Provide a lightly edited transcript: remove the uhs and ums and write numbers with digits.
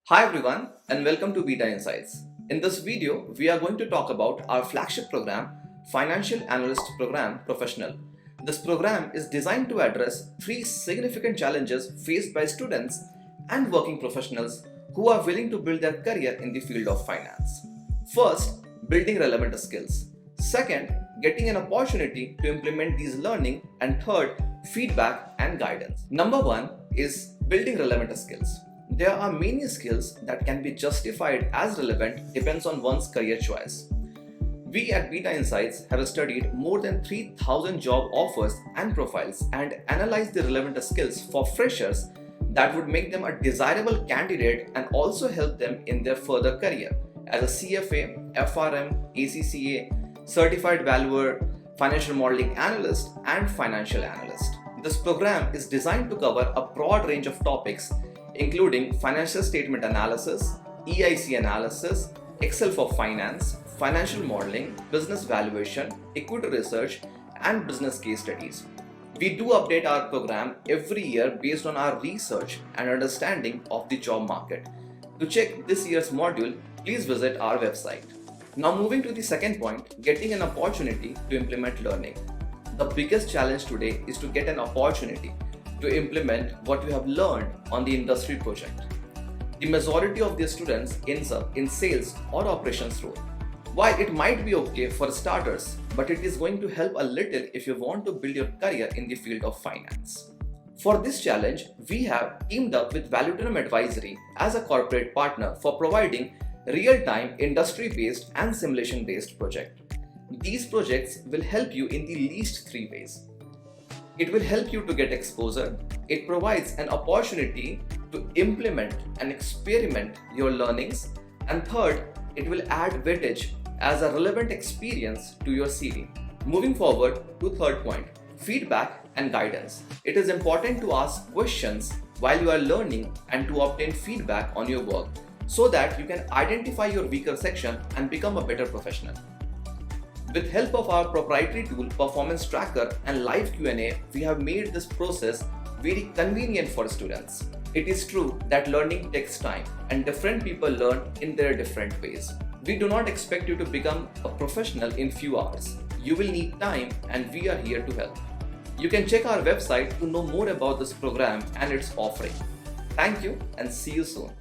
Hi everyone and welcome to Beta Insights. In this video, we are going to talk about our flagship program, Financial Analyst Program Professional. This program is designed to address three significant challenges faced by students and working professionals who are willing to build their career in the field of finance. First, building relevant skills. Second, getting an opportunity to implement these learning. And third, feedback and guidance. Number one is building relevant skills. There are many skills that can be justified as relevant depends on one's career choice. We at Beta Insights have studied more than 3,000 job offers and profiles and analyzed the relevant skills for freshers that would make them a desirable candidate and also help them in their further career as a CFA, FRM, ACCA, Certified Valuer, Financial Modeling Analyst, and Financial Analyst. This program is designed to cover a broad range of topics including financial statement analysis, EIC analysis, Excel for finance, financial modeling, business valuation, equity research, and business case studies. We do update our program every year based on our research and understanding of the job market. To check this year's module, please visit our website. Now moving to the second point, getting an opportunity to implement learning. The biggest challenge today is to get an opportunity to implement what you have learned on the industry project. The majority of the students ends up in sales or operations role. While it might be okay for starters, but it is going to help a little if you want to build your career in the field of finance. For this challenge, we have teamed up with Valuation Advisory as a corporate partner for providing real-time industry-based and simulation-based project. These projects will help you in the least three ways. It will help you to get exposure. It provides an opportunity to implement and experiment your learnings. And third, it will add weightage as a relevant experience to your CV. Moving forward to third point, feedback and guidance. It is important to ask questions while you are learning and to obtain feedback on your work so that you can identify your weaker section and become a better professional. With help of our proprietary tool Performance Tracker and live Q&A, we have made this process very convenient for students. It is true that learning takes time and different people learn in their different ways. We do not expect you to become a professional in few hours. You will need time and we are here to help. You can check our website to know more about this program and its offering. Thank you and see you soon.